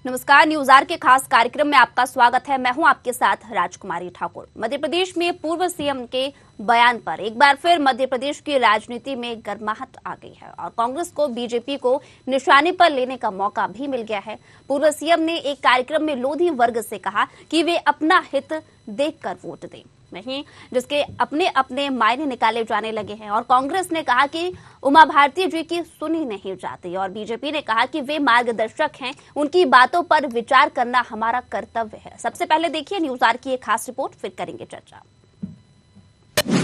नमस्कार, news are के खास कार्यक्रम में आपका स्वागत है। मैं हूं आपके साथ राजकुमारी ठाकुर। मध्य प्रदेश में पूर्व सीएम के बयान पर एक बार फिर मध्य प्रदेश की राजनीति में गर्माहट आ गई है और कांग्रेस को बीजेपी को निशाने पर लेने का मौका भी मिल गया है। पूर्व सीएम ने एक कार्यक्रम में लोधी वर्ग से कहा कि वे अपना हित देखकर वोट दें, नहीं जिसके अपने अपने मायने निकाले जाने लगे हैं। और कांग्रेस ने कहा कि उमा भारती जी की सुनी नहीं जाती और बीजेपी ने कहा कि वे मार्गदर्शक हैं, उनकी बातों पर विचार करना हमारा कर्तव्य है। सबसे पहले देखिए न्यूज आर की एक खास रिपोर्ट, फिर करेंगे चर्चा।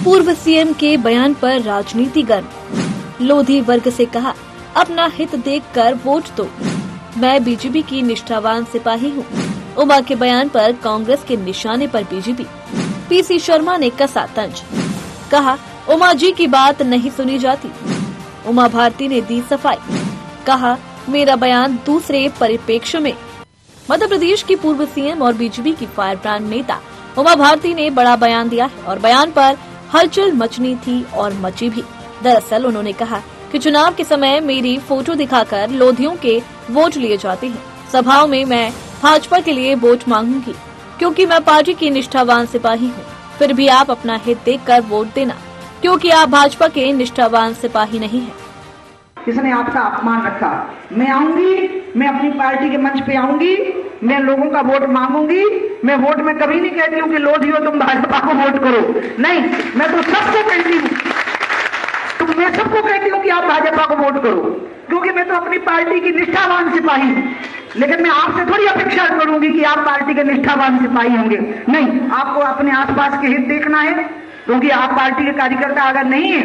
पूर्व सीएम के बयान पर राजनीति गर्म। लोधी वर्ग से कहा, अपना हित देखकर वोट दो, मैं बीजेपी की निष्ठावान सिपाही हूँ। उमा के बयान पर कांग्रेस के निशाने पर बीजेपी। पीसी शर्मा ने कसा तंज, कहा उमा जी की बात नहीं सुनी जाती। उमा भारती ने दी सफाई, कहा मेरा बयान दूसरे परिप्रेक्ष्य में। मध्य प्रदेश की पूर्व सीएम और बीजेपी की फायर ब्रांड नेता उमा भारती ने बड़ा बयान दिया है और बयान पर हलचल मचनी थी और मची भी। दरअसल उन्होंने कहा कि चुनाव के समय मेरी फोटो दिखाकर लोधियों के वोट लिए जाते हैं। सभाओं में मैं भाजपा के लिए वोट मांगूंगी क्योंकि मैं पार्टी की निष्ठावान सिपाही हूँ। फिर भी आप अपना हित देखकर वोट देना क्योंकि आप भाजपा के निष्ठावान सिपाही नहीं हैं। किसने आपका अपमान रखा? मैं आऊंगी, मैं अपनी पार्टी के मंच पे आऊंगी, मैं लोगों का वोट मांगूंगी। मैं वोट में कभी नहीं कहती हूँ कि लोधियो तुम भाजपा को वोट करो, नहीं, मैं तो सबको कहती हूँ, तो मैं सबको कहती हूँ कि आप भाजपा को वोट करो क्योंकि मैं तो अपनी पार्टी की निष्ठावान सिपाही हूँ। लेकिन मैं आपसे थोड़ी अपेक्षा करूंगी कि आप पार्टी के निष्ठावान सिपाही होंगे, नहीं, आपको अपने आसपास के हित देखना है क्योंकि आप पार्टी के कार्यकर्ता अगर नहीं है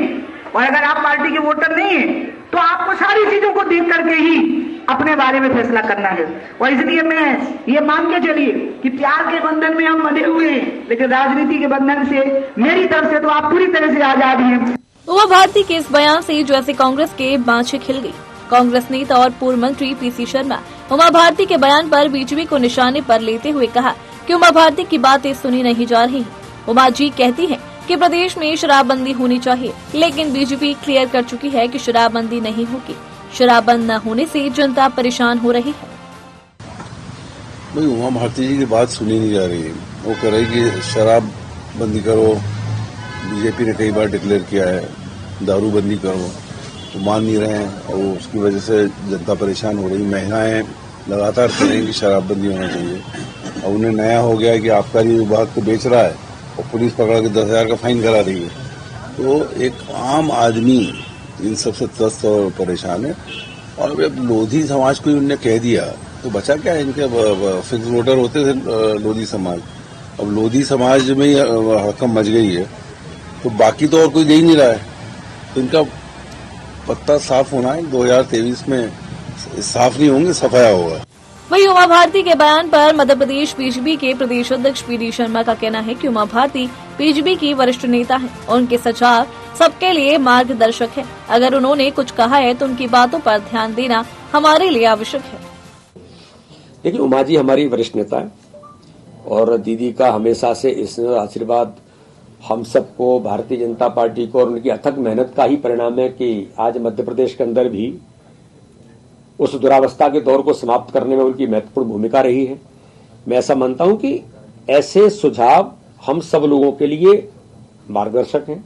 और अगर आप पार्टी के वोटर नहीं है तो आपको सारी चीजों को देख करके ही अपने बारे में फैसला करना है। और इसलिए मैं ये मान के चलिए कि प्यार के बंधन में हम बंधे हुए हैं, लेकिन राजनीति के बंधन से मेरी तरफ से तो आप पूरी तरह से आजाद हैं। उमा भारती के इस बयान से जैसे कांग्रेस के बाँछें खिल गई। कांग्रेस नेता और पूर्व मंत्री पीसी शर्मा उमा भारती के बयान पर बीजेपी को निशाने पर लेते हुए कहा कि उमा भारती की बातें सुनी नहीं जा रही। उमा जी कहती हैं कि प्रदेश में शराबबंदी होनी चाहिए, लेकिन बीजेपी क्लियर कर चुकी है कि शराबबंदी नहीं होगी। शराब बंद न होने से जनता परेशान हो रही है। भाई उमा भारती जी की बात सुनी नहीं जा रही है। वो कह रही कि शराब बंदी करो, बीजेपी ने कई बार डिक्लेयर किया है दारू बंदी करो, तो मान नहीं रहे हैं और उसकी वजह से जनता परेशान हो रही। महिलाएं लगातार कह रही हैं कि शराबबंदी होना चाहिए। अब उन्हें नया हो गया कि आबकारी विभाग को बेच रहा है और पुलिस पकड़ के 10,000 का फाइन करा रही है। तो एक आम आदमी इन सबसे त्रस्त और परेशान है। और अब लोधी समाज को उन्होंने कह दिया तो बचा क्या है? इनके फिक्स वोटर होते थे लोधी समाज, अब लोधी समाज में ही हड़कम मच गई है तो बाकी तो और कोई दे ही नहीं रहा है। तो इनका पत्ता साफ होना है, 2023 में साफ नहीं होंगे, सफाया होगा। वहीं उमा भारती के बयान पर मध्य प्रदेश बीजेपी के प्रदेश अध्यक्ष पीडी शर्मा का कहना है कि उमा भारती बीजेपी की वरिष्ठ नेता हैं और उनके सुझाव सबके लिए मार्गदर्शक है। अगर उन्होंने कुछ कहा है तो उनकी बातों पर ध्यान देना हमारे लिए आवश्यक है। देखिए, उमा जी हमारी वरिष्ठ नेता है और दीदी का हमेशा से इस आशीर्वाद हम सबको, भारतीय जनता पार्टी को और उनकी अथक मेहनत का ही परिणाम है कि आज मध्य प्रदेश के अंदर भी उस दुरावस्था के दौर को समाप्त करने में उनकी महत्वपूर्ण भूमिका रही है। मैं ऐसा मानता हूं कि ऐसे सुझाव हम सब लोगों के लिए मार्गदर्शक हैं,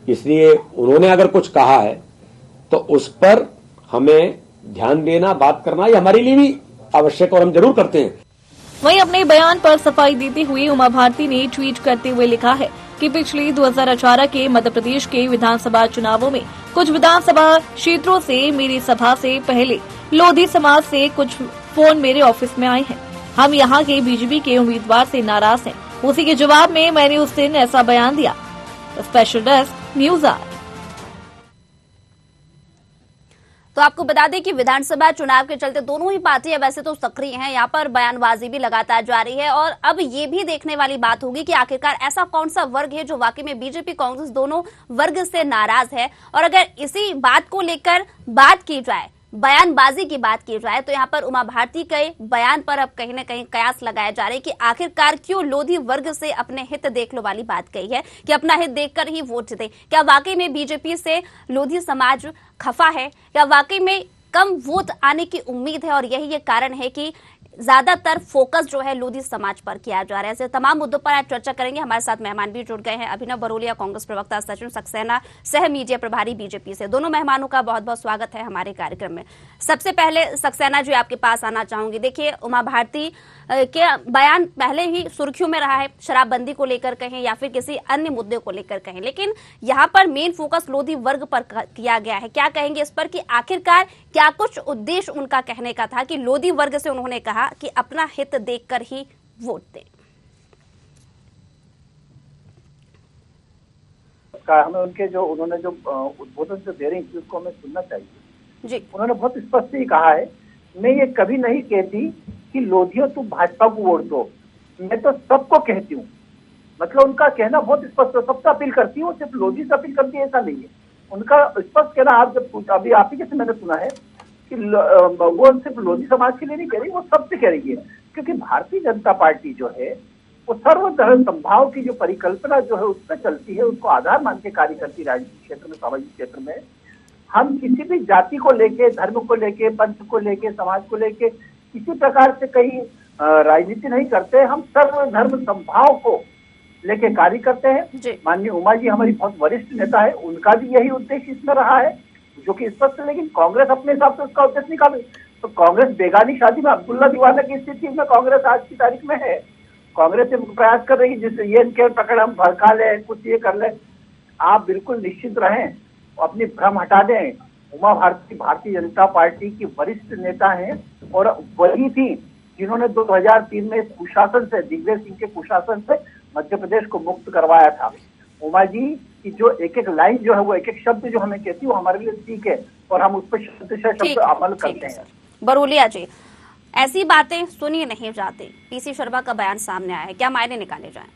इसलिए उन्होंने अगर कुछ कहा है तो उस पर हमें ध्यान देना, बात करना ये हमारे लिए भी आवश्यक और हम जरूर करते हैं। वहीं अपने बयान पर सफाई देते हुए उमा भारती ने ट्वीट करते हुए लिखा है कि पिछले 2018 के मध्य प्रदेश के विधानसभा चुनावों में कुछ विधानसभा क्षेत्रों से मेरी सभा से पहले लोधी समाज से कुछ फोन मेरे ऑफिस में आए हैं। हम यहाँ के बीजेपी के उम्मीदवार से नाराज हैं। उसी के जवाब में मैंने उस दिन ऐसा बयान दिया। स्पेशल डेस्क न्यूज आर। तो आपको बता दें कि विधानसभा चुनाव के चलते दोनों ही पार्टियां वैसे तो सक्रिय हैं, यहाँ पर बयानबाजी भी लगातार जारी है और अब ये भी देखने वाली बात होगी कि आखिरकार ऐसा कौन सा वर्ग है जो वाकई में बीजेपी कांग्रेस दोनों वर्ग से नाराज है। और अगर इसी बात को लेकर बात की जाए, बयानबाजी की बात की जाए, तो यहाँ पर उमा भारती के बयान पर अब कहीं न कहीं कयास लगाए जा रहे हैं कि आखिरकार क्यों लोधी वर्ग से अपने हित देख लो वाली बात कही है कि अपना हित देखकर ही वोट दे। क्या वाकई में बीजेपी से लोधी समाज खफा है? क्या वाकई में कम वोट आने की उम्मीद है और यही ये कारण है कि ज्यादातर फोकस जो है लोधी समाज पर किया जा रहा है। ऐसे तमाम मुद्दों पर आज चर्चा करेंगे। हमारे साथ मेहमान भी जुड़ गए हैं। अभिनव बरोलिया, कांग्रेस प्रवक्ता, सचिन सक्सेना, सह मीडिया प्रभारी बीजेपी से। दोनों मेहमानों का बहुत बहुत स्वागत है हमारे कार्यक्रम में। सबसे पहले सक्सेना जी आपके पास आना चाहूंगी। देखिए, उमा भारती के बयान पहले ही सुर्खियों में रहा है, शराबबंदी को लेकर कहें या फिर किसी अन्य मुद्दे को लेकर कहें, लेकिन यहाँ पर मेन फोकस लोधी वर्ग पर किया गया है। क्या कहेंगे इस पर कि आखिरकार क्या कुछ उद्देश्य उनका कहने का था कि लोधी वर्ग से उन्होंने कहा कि अपना हित देखकर ही वोट दें? हमें उनके जो उन्होंने जो उद्बोधन जो दे रही थी उसको हमें सुनना चाहिए जी। उन्होंने बहुत स्पष्ट ही कहा है, मैं ये कभी नहीं कहती कि लोधियों तुम भाजपा को वोट दो, मैं तो सबको कहती हूँ। मतलब उनका कहना बहुत स्पष्ट है, सबसे अपील करती हूँ, सिर्फ लोधी से अपील करती है ऐसा नहीं है। उनका स्पष्ट कहना, आप जब अभी आप ही कैसे मैंने सुना है कि वो सिर्फ लोधी समाज के लिए नहीं कह रही, वो सबसे कह रही है। क्योंकि भारतीय जनता पार्टी जो है वो सर्वधर्म संभाव की जो परिकल्पना जो है उस पर चलती है, उसको आधार मान के कार्य करती है। राजनीतिक क्षेत्र में, सामाजिक क्षेत्र में हम किसी भी जाति को लेके, धर्म को लेके, पंथ को लेके, समाज को लेके किसी प्रकार से कहीं राजनीति नहीं करते। हम सर्वधर्म संभाव को लेके कार्य करते हैं। माननीय उमा जी हमारी बहुत वरिष्ठ नेता है, उनका भी यही उद्देश्य इसमें रहा है जो कि स्पष्ट है। लेकिन कांग्रेस अपने हिसाब से उसका उद्देश्य निकाले तो कांग्रेस बेगानी शादी में अब्दुल्ला दीवाना की स्थिति में कांग्रेस आज की तारीख में है। कांग्रेस प्रयास कर रही है जिससे ये इनके पकड़ हम भड़का ले, कुछ ये कर ले। आप बिल्कुल निश्चित रहें, अपनी भ्रम हटा दें। उमा भारती भारतीय जनता पार्टी की वरिष्ठ नेता हैं और वही थी जिन्होंने 2003 में कुशासन से, दिग्विजय सिंह के कुशासन से मध्य प्रदेश को मुक्त करवाया था। उमा जी की जो एक एक लाइन जो है, वो एक एक शब्द जो हमें कहती है वो हमारे लिए ठीक है और हम उस पर शब्द से शब्द अमल करते हैं। बरोलिया जी, ऐसी बातें सुनी नहीं जाती। पीसी शर्मा का बयान सामने आया है, क्या मायने निकाले जाएं?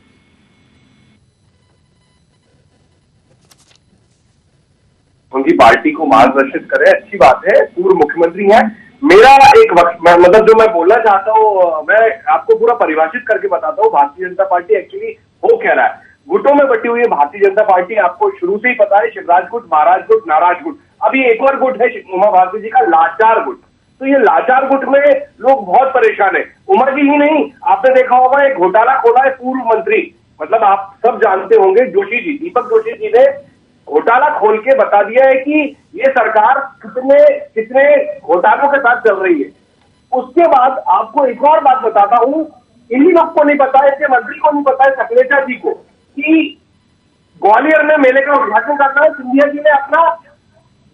उनकी पार्टी को मार्गदर्शित करे, अच्छी बात है, पूर्व मुख्यमंत्री हैं। मेरा एक वक्त मतलब जो मैं बोलना चाहता हूँ, मैं आपको पूरा परिभाषित करके बताता हूँ। भारतीय जनता पार्टी एक्चुअली हो क्या रहा है, गुटों में बटी हुई है भारतीय जनता पार्टी। आपको शुरू से ही पता है, शिवराज गुट, महाराज गुट, नाराज गुट, अभी एक और गुट है उमा भारती जी का, लाचार गुट। तो ये लाचार गुट में लोग बहुत परेशान है। उमा जी ही नहीं, आपने देखा होगा एक घोटाला खोला है पूर्व मंत्री, मतलब आप सब जानते होंगे, जोशी जी, दीपक जोशी जी ने घोटाला खोल के बता दिया है कि ये सरकार कितने कितने घोटालों के साथ चल रही है। उसके बाद आपको एक और बात बताता हूं, इन्हीं लोग को नहीं पता है, इसके मंत्री को नहीं पता है, सकलेचा जी को, कि ग्वालियर में मेले का उद्घाटन करना है। सिंधिया जी ने अपना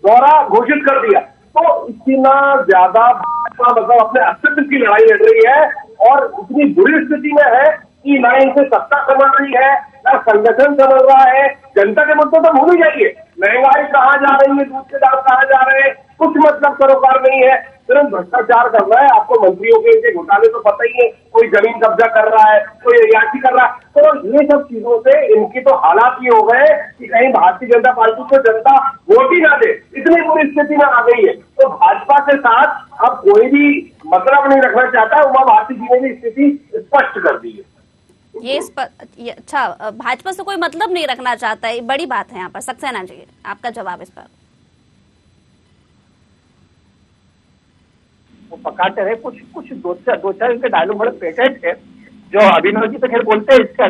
दौरा घोषित कर दिया। तो इतना ज्यादा भाजपा मतलब अपने अस्तित्व की लड़ाई लड़ रही है और इतनी बुरी स्थिति में है कि ना इनसे सत्ता संभल रही है, ना संगठन संभल रहा है। जनता के मुद्दों तो भूल ही जाइए, महंगाई कहाँ जा रही है, दूध के दाम कहाँ जा रहे हैं, कुछ मतलब सरोकार नहीं है, सिर्फ भ्रष्टाचार कर रहा है। आपको मंत्रियों के इनके घोटाले तो पता ही है, कोई जमीन कब्जा कर रहा है, कोई रियायती कर रहा है। तो ये सब चीजों से इनकी तो हालात ये हो गए कि कहीं भारतीय जनता पार्टी को जनता वोट ही ना दे, इतनी बुरी स्थिति में आ गई है। तो भाजपा के साथ अब कोई भी मतलब नहीं रखना चाहता। उमा भारती जी ने भी स्थिति स्पष्ट कर दी है। ये अच्छा, भाजपा से कोई मतलब नहीं रखना चाहता है, बड़ी बात है यहाँ पर। सक्सेना जी, आपका जवाब इस पर? वो पकाते रहे, कुछ दो चार इनके डायलॉग बड़े पेटेंट है जो अभिनव जी तो खैर बोलते हैं। इसके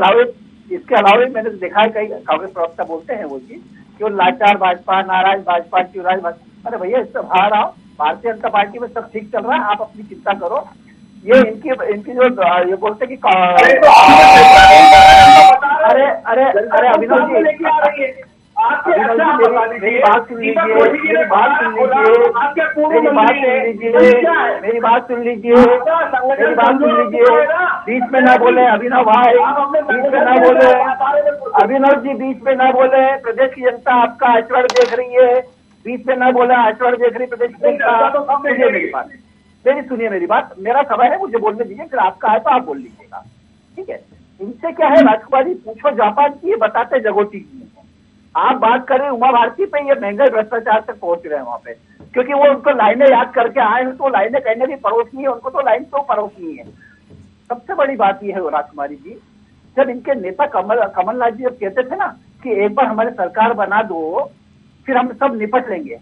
अलावा मैंने देखा है कई कांग्रेस प्रवक्ता बोलते हैं वो चीज कि वो लाचार भाजपा, नाराज भाजपा, चिराज भाजपा। अरे भैया, इससे बाहर आओ, भारतीय जनता पार्टी में सब ठीक चल रहा है, आप अपनी चिंता करो। ये इनकी जो ये बोलते कि अरे अभिनव जी, मेरी बात सुन लीजिए, बीच में ना बोले अभिनव भाई, बीच में ना बोले अभिनव जी, बीच में ना बोले। प्रदेश की जनता आपका आचरण देख रही है, बीच में ना बोले, आचरण देख रही प्रदेश की जनता। सुनिए मेरी बात, मेरा समय है, मुझे बोलने दीजिए, फिर आपका है तो आप बोल लीजिएगा, ठीक है। इनसे क्या है, राजकुमार जी पूछो जापान की, बताते जगोटी की। आप बात करें उमा भारती पे, ये महंगाई भ्रष्टाचार तक पहुंच रहे हैं वहां पे, क्योंकि वो उनको लाइनें याद करके आए हैं, तो लाइनें कहने भी परोसनी है उनको, तो लाइन तो परोसनी है। सबसे बड़ी बात यह है राजकुमारी जी, जब इनके नेता कमलनाथ जी जब कहते थे ना कि एक बार हमारे सरकार बना दो फिर हम सब निपट लेंगे,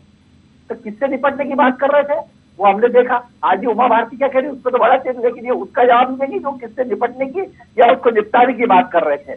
तो किससे निपटने की बात कर रहे थे वो हमने देखा। आज ये उमा भारती क्या कह रही है उस पर तो बड़ा चेंज, लेकिन ये उसका जवाब नहीं देगी जो किससे निपटने की या उसको निपटाने की बात कर रहे थे।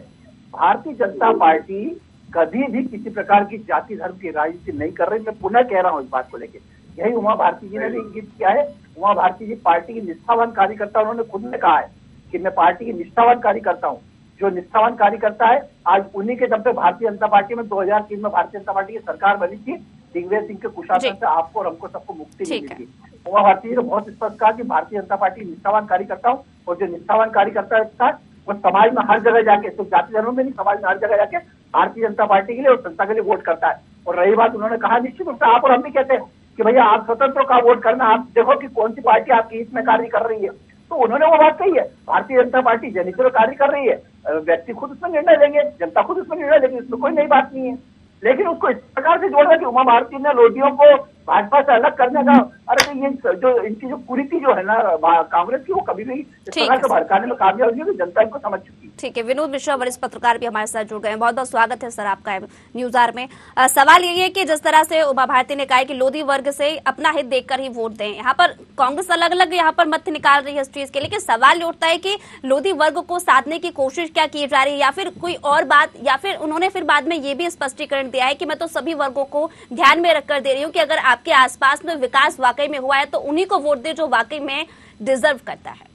भारतीय जनता पार्टी कभी भी किसी प्रकार की जाति धर्म की राजनीति नहीं कर रही। मैं पुनः कह रहा हूँ इस बात को लेकर, यही उमा भारती जी ने भी इंगित किया है। उमा भारती जी पार्टी की निष्ठावान कार्यकर्ता, उन्होंने खुद ने कहा है कि मैं पार्टी की निष्ठावान कार्यकर्ता हूँ। जो निष्ठावान कार्यकर्ता है आज उन्हीं के दम पे भारतीय जनता पार्टी में 2003 में भारतीय जनता पार्टी की सरकार बनी थी। दिग्विजय सिंह के कुशासन से आपको और हमको सबको मुक्ति मिली थी। उमा भारती जी ने बहुत स्पष्ट कहा कि भारतीय जनता पार्टी निष्ठावान कार्यकर्ता हूँ, और जो निष्ठावान कार्यकर्ता था वो समाज में हर जगह जाके, सिर्फ जाति धर्म में नहीं, समाज में हर जगह जाके भारतीय जनता पार्टी के लिए और जनता के लिए वोट करता है। और रही बात, उन्होंने कहा निश्चित रूप से आप और हम भी कहते हैं कि भैया आप स्वतंत्र का वोट करना, आप देखो कि कौन सी पार्टी आपके हित में कार्य कर रही है। तो उन्होंने वो बात कही है, भारतीय जनता पार्टी जनहित में कार्य कर रही है, व्यक्ति खुद उसमें निर्णय लेंगे, जनता खुद उसमें निर्णय लेगी, इसमें कोई नई बात नहीं है। लेकिन उसको इस प्रकार से जोड़ा कि उमा भारती ने लोधियों को भाजपा से अलग करने का, अरे तो ये जो इनकी जो कुरीति जो है ना कांग्रेस की, वो कभी भी इस प्रकार से भड़काने में कामयाब नहीं होगी, जनता इनको समझ चुकी है। ठीक है, विनोद मिश्रा वरिष्ठ पत्रकार भी हमारे साथ जुड़ गए हैं। बहुत बहुत स्वागत है सर आपका न्यूज आवर में। सवाल यही है कि जिस तरह से उमा भारती ने कहा कि लोधी वर्ग से अपना हित देखकर ही वोट दें, यहाँ पर कांग्रेस अलग अलग यहाँ पर मत निकाल रही है इस चीज के, लेकिन सवाल उठता है कि लोधी वर्ग को साधने की कोशिश क्या की जा रही है, या फिर कोई और बात, या फिर उन्होंने फिर बाद में ये भी स्पष्टीकरण दिया है कि मैं तो सभी वर्गों को ध्यान में रखकर दे रही हूँ कि अगर आपके आसपास में विकास वाकई में हुआ है तो उन्हीं को वोट दे जो वाकई में डिजर्व करता है।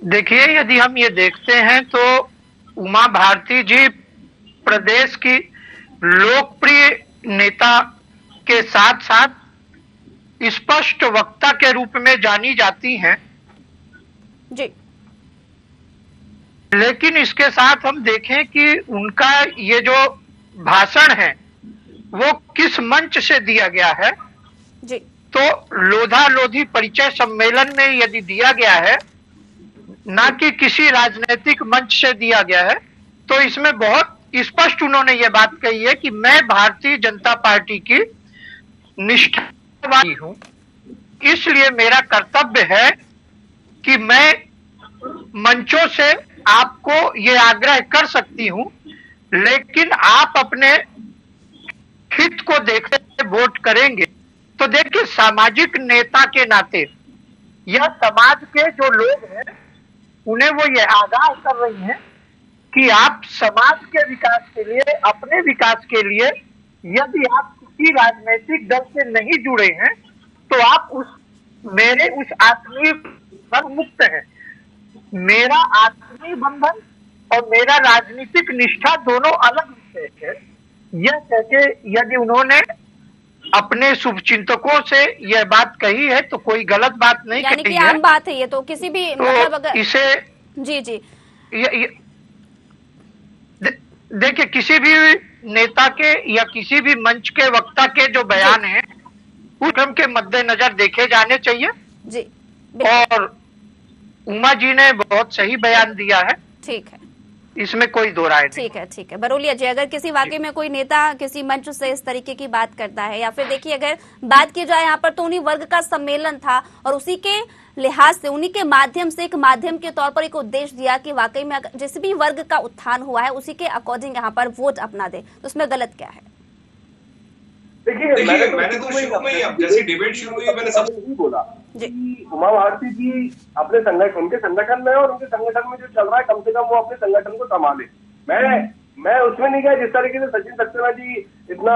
देखिए, यदि हम ये देखते हैं तो उमा भारती जी प्रदेश की लोकप्रिय नेता के साथ साथ स्पष्ट वक्ता के रूप में जानी जाती हैं जी, लेकिन इसके साथ हम देखें कि उनका ये जो भाषण है वो किस मंच से दिया गया है जी। तो लोधा लोधी परिचय सम्मेलन में यदि दिया गया है, ना कि किसी राजनीतिक मंच से दिया गया है, तो इसमें बहुत स्पष्ट उन्होंने ये बात कही है कि मैं भारतीय जनता पार्टी की निष्ठावान हूं, इसलिए मेरा कर्तव्य है कि मैं मंचों से आपको ये आग्रह कर सकती हूं, लेकिन आप अपने हित को देखते हुए वोट करेंगे। तो देखिए, सामाजिक नेता के नाते यह समाज के जो लोग हैं उन्हें वो ये आगाह कर रही हैं कि आप समाज के विकास के लिए, अपने विकास के लिए यदि आप किसी राजनीतिक दल से नहीं जुड़े हैं तो आप मेरे उस आत्मीय बंधन मुक्त हैं। मेरा आत्मीय बंधन और मेरा राजनीतिक निष्ठा दोनों अलग विषय है। यह कहके यदि उन्होंने अपने शुभचिंतकों से यह बात कही है तो कोई गलत बात नहीं कही है, यानी कि आम बात है ये तो किसी भी तो मतलब अगर इसे जी देखिए, किसी भी नेता के या किसी भी मंच के वक्ता के जो बयान हैं उस क्रम के मद्देनजर देखे जाने चाहिए जी। और उमा जी ने बहुत सही बयान दिया है, ठीक है, इसमें कोई दो राय नहीं। ठीक है बरोलिया जी, अगर किसी वाकई में कोई नेता किसी मंच से इस तरीके की बात करता है, या फिर देखिए अगर बात की जाए यहाँ पर तो उन्हीं वर्ग का सम्मेलन था और उसी के लिहाज से, उन्हीं के माध्यम से एक माध्यम के तौर पर एक उद्देश्य दिया कि वाकई में जिस भी वर्ग का उत्थान हुआ है उसी के अकॉर्डिंग यहाँ पर वोट अपना दे, तो उसमें गलत क्या है? देखिए, मैंने तो शुरू में ही जैसे डिबेट शुरू हुई मैंने सब यही बोला कि उमा भारती जी अपने संगठन, उनके संगठन में और उनके संगठन में जो चल रहा है कम से कम वो अपने संगठन को संभाले। मैं उसमें नहीं गया जिस तरीके से सचिन सक्सेना जी इतना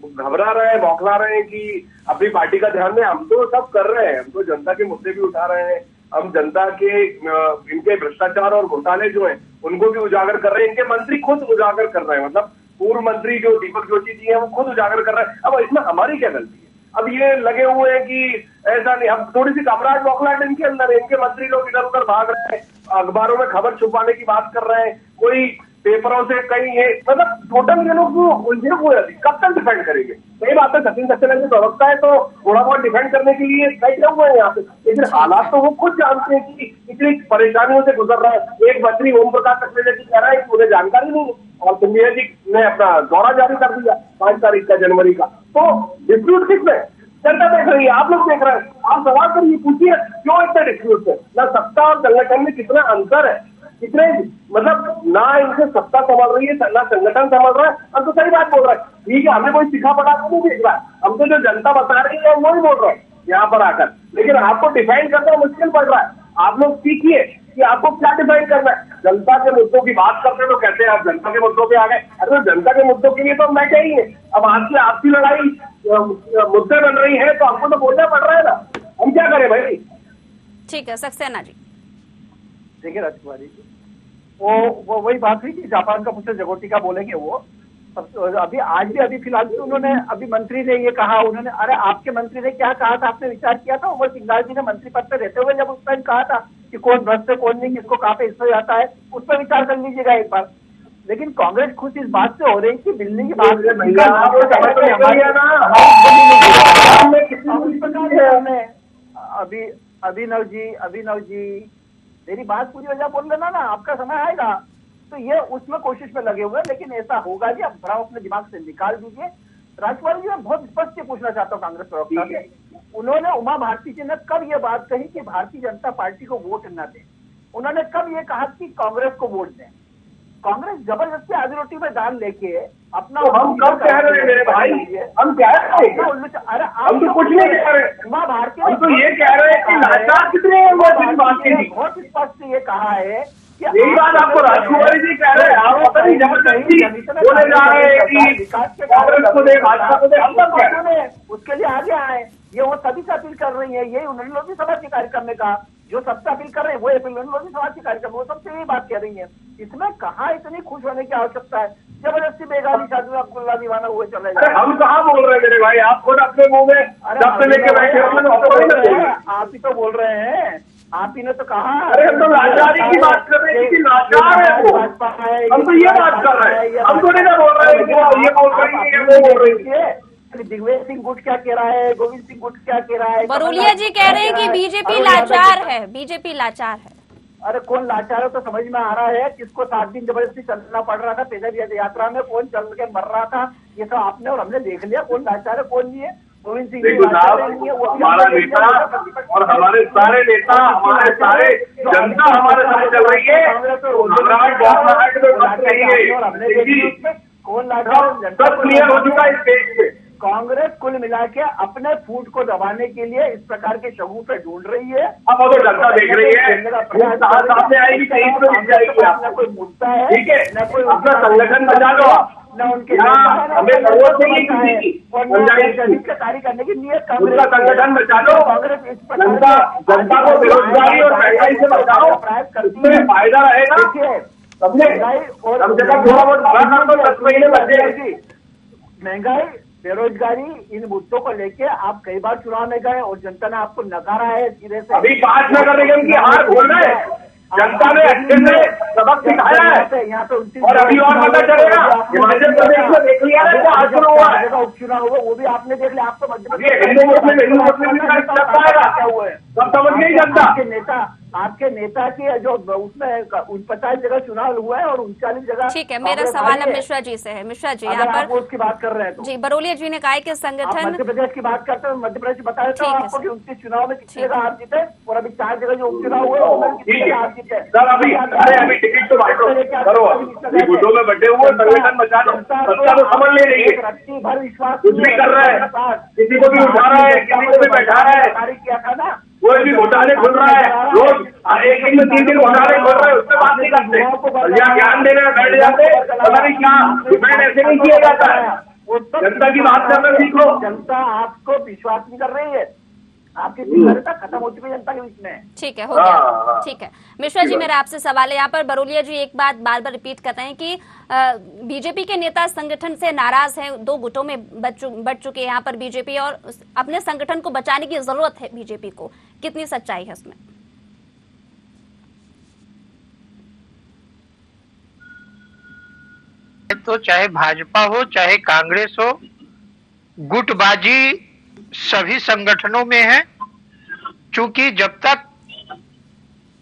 घबरा रहे हैं, बौखला रहे हैं कि अपनी पार्टी का ध्यान में। हम तो सब कर रहे हैं, हम तो जनता के मुद्दे भी उठा रहे हैं, हम जनता के इनके भ्रष्टाचार और घोटाले जो है उनको भी उजागर कर रहे हैं। इनके मंत्री खुद उजागर कर रहे हैं, मतलब पूर्व मंत्री जो दीपक जोशी जी हैं वो खुद उजागर कर रहे हैं। अब इसमें हमारी क्या गलती है? अब ये लगे हुए हैं कि ऐसा नहीं, अब थोड़ी सी घबराहट बौखलाहट इनके अंदर है। इनके मंत्री लोग इधर उधर भाग रहे हैं, अखबारों में खबर छुपाने की बात कर रहे हैं, कोई पेपरों से कहीं ये, मतलब टोटल ये लोग उलझे हुए हैं। कब तक डिफेंड करेंगे? सही बात है, सचिन सक्सेना जी प्रवक्ता है तो थोड़ा बहुत डिफेंड करने के लिए बैठे हुए हैं यहाँ पे, लेकिन हालात तो वो खुद जानते हैं कि इतनी परेशानियों से गुजर रहा है। एक मंत्री ओम प्रकाश सक्सेना जी कह रहा है कि उन्हें जानकारी नहीं है और सिंधिया जी ने अपना दौरा जारी कर दिया 5 तारीख का, जनवरी का। तो डिस्प्यूट किसमें? जनता देख रही है, आप लोग देख रहे हैं। आप सवाल करिए, पूछिए क्यों इतना डिस्प्यूट है? ना सत्ता और संगठन में कितना अंतर है? इतने मतलब ना इनसे सत्ता संभाल रही है ना संगठन संभाल रहा है, हम तो सही बात बोल रहे हैं। ठीक है, हमें कोई सिखा पढ़ा तो नहीं दिख रहा है, हम तो जो जनता बता रही है वो ही बोल रहे हैं यहाँ पर आकर, लेकिन आपको डिफाइन करना मुश्किल पड़ रहा है। आप लोग सीखिए कि आपको क्या डिफाइन करना है। जनता के मुद्दों की बात करते हैं तो कहते हैं आप जनता के मुद्दों पे आ गए। अरे तो जनता के मुद्दों के लिए तो हम बैठे ही हैं। अब आपकी लड़ाई मुद्दे बन रही है तो हमको तो बोलना पड़ रहा है ना, हम क्या करें भाई। ठीक है, सक्सेना जी। देखिए राजकुमारी जी, वो वही बात हुई कि जापान का पुत्र जगोटिका बोलेंगे वो अभी फिलहाल भी उन्होंने अभी मंत्री ने ये कहा, उन्होंने अरे आपके मंत्री ने क्या कहा था, आपने विचार किया था उमर सिंघाल जी ने मंत्री पद पे रहते हुए जब उस टाइम कहा था कि कौन भ्रष्ट है कौन नहीं, किसको कहाँ पे हिस्सा जाता है, उस पर विचार कर लीजिएगा एक बार। लेकिन कांग्रेस खुश इस बात से हो रही कि दिल्ली की बात अभिनव जी मेरी बात पूरी हो जाए बोल लेना ना, आपका समय आएगा। तो ये उसमें कोशिश में लगे हुए हैं, लेकिन ऐसा होगा जी, आप थोड़ा अपने दिमाग से निकाल दीजिए। राजकुमारी जी, मैं बहुत स्पष्ट पूछना चाहता हूँ कांग्रेस प्रवक्ता से, उन्होंने उमा भारती जी ने कब ये बात कही कि भारतीय जनता पार्टी को वोट न दें? उन्होंने कब ये कहा कि कांग्रेस को वोट दें? कांग्रेस जबरदस्ती आधी रोटी में दाल लेके अपना तो हम कब कह रहे हैं मेरे भाई, हम क्या कह रहे हैं? अरे हम तो कुछ नहीं कह रहे, उमा भारती हम तो ये कह रहे हैं कि लाचार कितने हैं वो जिस बात की। बहुत स्पष्ट ये कहा है, यही बात आपको राजकुमारी जी कह रहे हैं। आप पता नहीं जबरदस्ती बोले जा रहे हैं कि कांग्रेस को दे भाजपा को दे, हम सब क्या है उसके लिए आगे आए। ये वो सभी से अपील कर रही है, ये उन्होंने लोधी सभा के कार्यक्रम में कहा, जो सबसे अपील कर रहे हैं वो लोधी सभा के कार्यक्रम, वो सबसे यही बात कह रही है। इसमें कहाँ इतनी खुश होने की आवश्यकता है? जबरदस्ती बेगानी शादी अब्दुल्ला दीवाना हुए चले जाए। हम कहाँ बोल रहे हैं मेरे भाई, आप खुद अपने मुंह में जब से लेके बैठे आप ही तो बोल रहे हैं, आप ही ने तो कहा। अरे हम तो लाचारी की बात कर रहे हैं कि लाचार है वो, हम तो ये बात कर रहे हैं, हम तो नहीं बोल रहे हैं कि ये बोल रही है वो बोल रही है। दिग्विजय सिंह गुट क्या कह रहा है, गोविंद सिंह गुट क्या कह रहा है, बरोलिया जी कह रहे हैं कि बीजेपी लाचार है, बीजेपी लाचार है। अरे कौन लाचार है तो समझ में आ रहा है, किसको 7 दिन जबरदस्ती चलना पड़ रहा था पैदल यात्रा में, कौन चल के मर रहा था, ये सब आपने और हमने देख लिया कौन लाचार है कौन नहीं है। गोविंद सिंह हमारा नेता और हमारे सारे नेता, हमारे सारे जनता हमारे साथ चल रही है, कौन लाचार, सब क्लियर हो चुका है इस देश में। कांग्रेस कुल मिला के अपने फूट को दबाने के लिए इस प्रकार के शगुफे ढूंढ रही है। अब वो तो जनता देख रही है, सामने आएगी कहीं तो दिख जाएगी आपको। कोई मुद्दा है ठीक है, न कोई अपना संगठन बचा लो आप, न उनके हमें जरूरत नहीं किसी की कार्य करने की नीयत। उनका संगठन बचा लो, कांग्रेस जनता को बेरोजगारी और महंगाई से बचाओ, इसमें फायदा रहेगा। समझे, कम से कम थोड़ा बहुत भरा कर दो, 10 महीने बचे। महंगाई बेरोजगारी इन मुद्दों को लेके आप कई बार चुनाव में गए और जनता ने आपको नकारा है सीधे से। अभी 5 नगर निगम की हार बोल रहे हैं, जनता ने अच्छे से सबक सिखाया है यहाँ पे और अभी और पता चलेगा। हिमाचल प्रदेश में देख लिया है आज चुनाव हुआ है, उपचुनाव हुआ वो भी आपने देख लिया। आपको हिंदू मुस्लिम क्या हुआ है सब समझ गई जनता। आपके नेता की जो उसमें 49 जगह चुनाव हुआ है और 39 जगह। ठीक है, मेरा सवाल अब मिश्रा जी से है। मिश्रा जी, यहाँ पर उसकी बात कर रहे हैं तो जी, बरोलिया जी ने कहा कि संगठन मध्य प्रदेश की बात करते हैं, मध्य प्रदेश बता देता हूँ आपको कि 29 चुनाव में कितनी जगह हार जीते और अभी 4 जगह जो उपचुनाव हुए उसमें कितनी जगह हार जीते। सर अभी टिकट तो बांटो करो, गुड्डों में बैठे हुए संगठन बचा लो, सत्ता तो समझ ले रही है, रत्ती भर विश्वास कुछ भी कर रहा है, किसी को भी उठा रहा है, किसी को भी बैठा रहा है, किया था ना, कोई भी घोटाले खुल रहा है रोज, एक दिन में 3 दिन घोटाले खुल रहे हैं, उससे बात नहीं करते। यहाँ ज्ञान देने में बैठ जाते, पता नहीं क्या डिपेंड ऐसे नहीं किया जाता है। जनता की बात करना सीखो। जनता आपको विश्वास नहीं कर रही है, आपकी स्वीकार्यता खत्म हो चुकी है जनता के बीच में। ठीक है, हो गया। ठीक है मिश्रा जी, मेरा आपसे सवाल है। यहाँ पर बरोलिया जी एक बात बार बार रिपीट करते हैं कि बीजेपी के नेता संगठन से नाराज हैं, 2 गुटों में बट चुके हैं यहाँ पर बीजेपी, और अपने संगठन को बचाने की जरूरत है बीजेपी को। कितनी सच्चाई है उसमें? तो चाहे भाजपा हो चाहे कांग्रेस हो, गुटबाजी सभी संगठनों में है। क्योंकि जब तक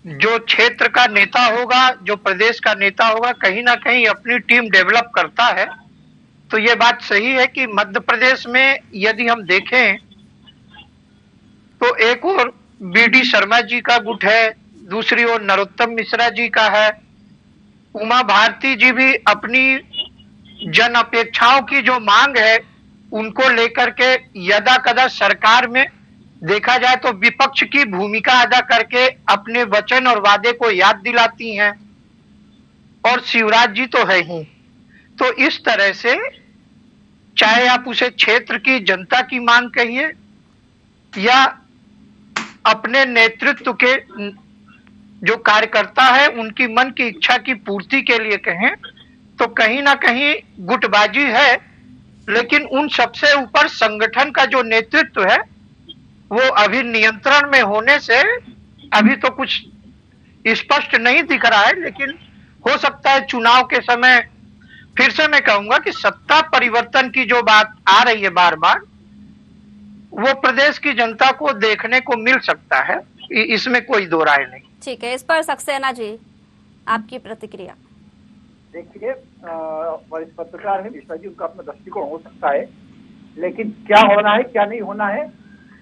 जो क्षेत्र का नेता होगा, जो प्रदेश का नेता होगा, कहीं ना कहीं अपनी टीम डेवलप करता है, तो ये बात सही है कि मध्य प्रदेश में यदि हम देखें तो एक और बीडी शर्मा जी का गुट है, दूसरी ओर नरोत्तम मिश्रा जी का है, उमा भारती जी भी अपनी जन अपेक्षाओं की जो मांग है उनको लेकर के यदा कदा सरकार में देखा जाए तो विपक्ष की भूमिका अदा करके अपने वचन और वादे को याद दिलाती हैं। और शिवराज जी तो है ही। तो इस तरह से चाहे आप उसे क्षेत्र की जनता की मांग कहिए या अपने नेतृत्व के जो कार्यकर्ता है उनकी मन की इच्छा की पूर्ति के लिए कहें, तो कहीं ना कहीं गुटबाजी है। लेकिन उन सबसे ऊपर संगठन का जो नेतृत्व है वो अभी नियंत्रण में होने से अभी तो कुछ स्पष्ट नहीं दिख रहा है। लेकिन हो सकता है चुनाव के समय फिर से मैं कहूंगा कि सत्ता परिवर्तन की जो बात आ रही है बार बार, वो प्रदेश की जनता को देखने को मिल सकता है, इसमें कोई दो राय नहीं। ठीक है, इस पर सक्सेना जी आपकी प्रतिक्रिया। देखिए, वरिष्ठ पत्रकार है मिश्रा जी, उनका अपना दृष्टिकोण हो सकता है, लेकिन क्या होना है क्या नहीं होना है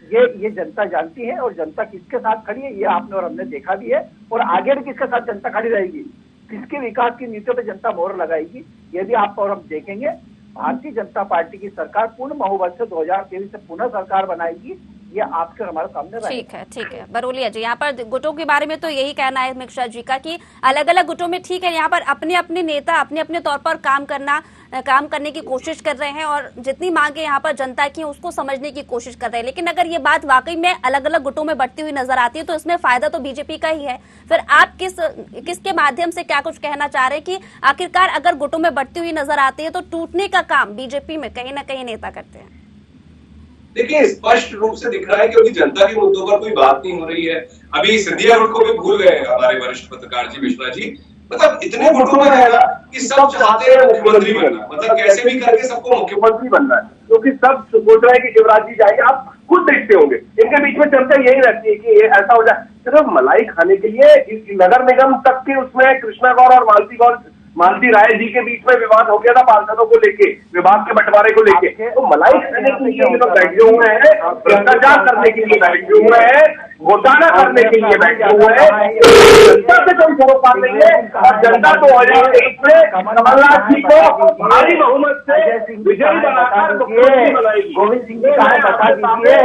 ये जनता जानती है। और जनता किसके साथ खड़ी है ये आपने और हमने देखा भी है, और आगे भी किसके साथ जनता खड़ी रहेगी, किसके विकास की नीतियों पे जनता मोहर लगाएगी, ये भी आप और हम देखेंगे। भारतीय जनता पार्टी की सरकार पूर्ण बहुमत से 2023 से पुनः सरकार बनाएगी, ये आपके हमारे सामने रहेगा। ठीक है बरोलिया जी, यहाँ पर गुटों के बारे में तो यही कहना है मिश्रा जी का कि अलग अलग गुटों में ठीक है, यहाँ पर अपने अपने नेता अपने अपने तौर पर काम करने की कोशिश कर रहे हैं और जितनी मांगे यहाँ पर जनता की उसको समझने की कोशिश कर रहे हैं। लेकिन अगर ये बात वाकई में अलग अलग गुटों में बढ़ती हुई नजर आती है तो इसमें फायदा तो बीजेपी का ही है। फिर आप किसके माध्यम से क्या कुछ कहना चाह रहे हैं कि आखिरकार अगर गुटों में बढ़ती हुई नजर आती है तो टूटने का काम बीजेपी में कहीं ना कहीं नेता करते हैं? देखिए, स्पष्ट रूप से दिख रहा है क्योंकि जनता के मुद्दों पर कोई बात नहीं हो रही है। अभी सिंधिया गुट को भी भूल गए हमारे वरिष्ठ पत्रकार जी मिश्रा जी। मतलब इतने गुटों में रहेगा कि सब चाहते हैं मुख्यमंत्री बनना, मतलब कैसे भी करके सबको मुख्यमंत्री बनना है, क्योंकि सब सोच रहे हैं कि शिवराज जी जाएंगे। आप खुद देखते होंगे इनके बीच में चर्चा यही रहती है कि ये ऐसा हो जाए। सिर्फ मलाई खाने के लिए नगर निगम तक के उसमें कृष्णा गौर और मालती राय जी के बीच में विवाद हो गया था पार्षदों को लेके, विभाग के बंटवारे को लेके। तो मलाई खाने के लिए ये लोग बैठे हुए हैं, भ्रष्टाचार करने के लिए बैठे हुए हैं, घोटाला करने के लिए बैठे हुए हैं। जनता से कोई सरोकार नहीं है और जनता 2023 में कमलनाथ जी को भारी बहुमत से विजयी बनाकर मुख्यमंत्री बनाएगी। गोविंद सिंह जी का बता दीजिए,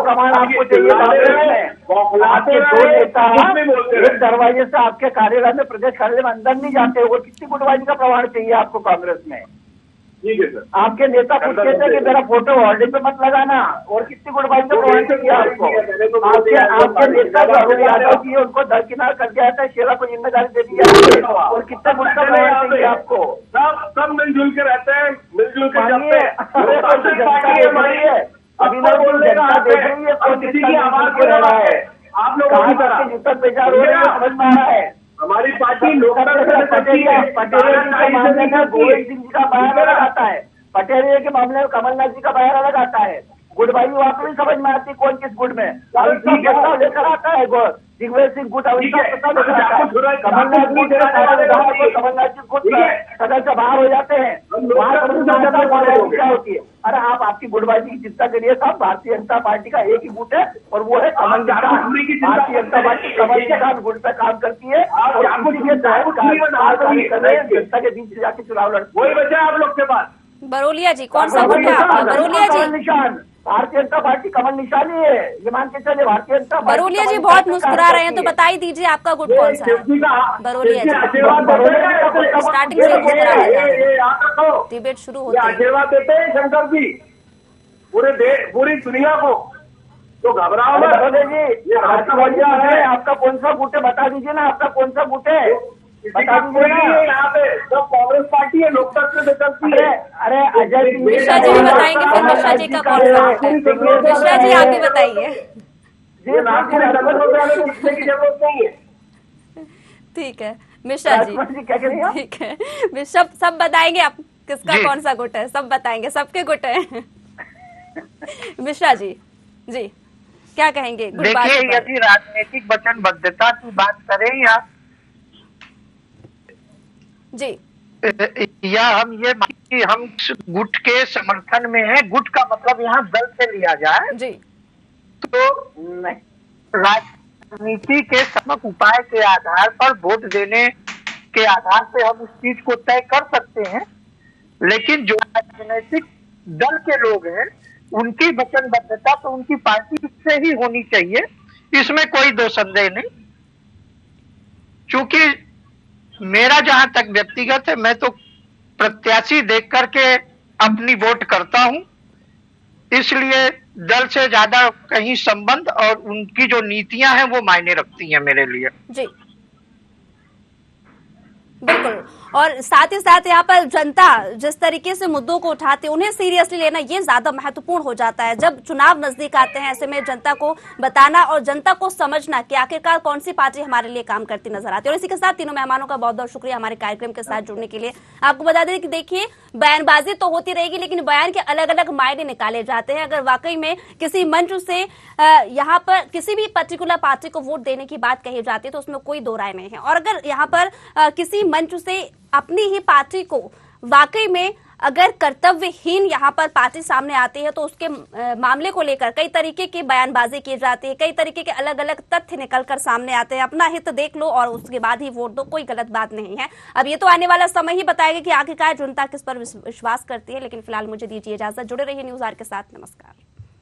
प्रमाण आपको चाहिए। आपके दो नेता एक दरवाजे से आपके कार्यालय में प्रदेश कार्यालय में अंदर नहीं जाते हो, कितनी गुटबाजी का प्रमाण चाहिए आपको कांग्रेस में? ठीक है सर, आपके नेता पूछते थे कि मेरा फोटो होर्डिंग पे मत लगाना, और कितनी गुटबाजी का प्रमाण चाहिए आपको? आपके नेता जो अरुण यादव जी उनको दरकिनार कर दिया था, शेरा को जिम्मेदारी दे दी और कितने गुट का प्रमाण चाहिए आपको? सब मिलजुल के रहते हैं, मिलजुल के जाते हैं। अभिनव जनता देख रही है, किसी की आवाज हो रहा है। आप लोग कहाँ तरह उत्तर पेजार हो रहे हैं, समझ में आ रहा है। हमारी पार्टी लोकतंत्र में पटेल के मामले में गोविंद सिंह जी का बयान अलग आता है, पटेल के मामले में कमलनाथ जी का बयान अलग आता है। गुटबाजी वाकई समझ में आती कौन किस गुट में लेकर आता है। दिग्विजय सिंह गुट अविश्वास प्रस्ताव लेकर आता है, कमलनाथ जी कमलनाथ जी गुट सदन से बाहर हो जाते हैं। क्या होती है? अरे आप आपकी गुटबाजी की चिंता करिए साहब, भारतीय जनता पार्टी का एक ही गुट है और वो है कमल। भारतीय जनता पार्टी कमल के साथ गुट पर काम करती है और जनता के बीच जाके चुनाव लड़ती है। वही बचा आप लोग के पास। बरोलिया जी, कौन सा गुट है आपका? बरोलिया जी, निशान भारतीय जनता पार्टी कमल निशानी है, ये मान के चले। भारतीय जनता बरोलिया जी बहुत मुस्कुरा रहे हैं, तो बताइए दीजिए आपका गुट कौन सा है? बरोलिया जी स्टार्टिंग से मुस्कुरा रहे हैं, डिबेट शुरू होती है। आशीर्वाद देते हैं शंकर जी पूरी दुनिया को, तो घबराओ मत जी। ये बढ़िया है, आपका कौन सा गुट है बता दीजिए ना, आपका कौन सा गुट है बता दीजिए ना। यहाँ पे तो कांग्रेस पार्टी है, लोकतंत्र से चलती है। अरे अजय मिश्रा जी भी बताएंगे, फिर मिश्रा जी का कौन सा गुट है? मिश्रा जी आप भी बताइए। की जरूरत नहीं है। ठीक है मिश्रा जी, ठीक है सब बताएंगे आप किसका कौन सा गुट है, सब बताएंगे, सबके गुट है। मिश्रा जी क्या कहेंगे? देखिए, यदि राजनीतिक वचनबद्धता की बात करें या हम ये कि हम गुट के समर्थन में हैं, गुट का मतलब यहाँ दल से लिया जाए जी, तो राजनीति के समक उपाय के आधार पर वोट देने के आधार पे हम उस चीज को तय कर सकते हैं, लेकिन जो राजनीतिक दल के लोग हैं उनकी वचनबद्धता तो उनकी पार्टी से ही होनी चाहिए, इसमें कोई दो संदेह नहीं। क्योंकि मेरा जहां तक व्यक्तिगत है, मैं तो प्रत्याशी देख करके अपनी वोट करता हूं, इसलिए दल से ज्यादा कहीं संबंध और उनकी जो नीतियां हैं वो मायने रखती हैं मेरे लिए। जी बिल्कुल। और साथ ही साथ यहाँ पर जनता जिस तरीके से मुद्दों को उठाती है उन्हें सीरियसली लेना ये ज्यादा महत्वपूर्ण हो जाता है। जब चुनाव नजदीक आते हैं ऐसे में जनता को बताना और जनता को समझना कि आखिरकार कौन सी पार्टी हमारे लिए काम करती नजर आती है। और इसी के साथ तीनों मेहमानों का बहुत बहुत शुक्रिया हमारे कार्यक्रम के साथ जुड़ने के लिए। आपको बता दें कि देखिए बयानबाजी तो होती रहेगी लेकिन बयान के अलग अलग मायने निकाले जाते हैं। अगर वाकई में किसी मंच से यहाँ पर किसी भी पर्टिकुलर पार्टी को वोट देने की बात कही जाती है तो उसमें कोई दो राय नहीं है। और अगर यहाँ पर किसी मंच से अपनी ही पार्टी को वाकई में अगर कर्तव्यहीन यहाँ पर पार्टी सामने आती है तो उसके मामले को लेकर कई तरीके की बयानबाजी की जाती है, कई तरीके के अलग अलग तथ्य निकलकर सामने आते हैं। अपना हित देख लो और उसके बाद ही वोट दो, कोई गलत बात नहीं है। अब ये तो आने वाला समय ही बताएगा कि आखिरकार जनता किस पर विश्वास करती है। लेकिन फिलहाल मुझे दीजिए इजाजत, जुड़े रहिए न्यूज़ आवर के साथ। नमस्कार।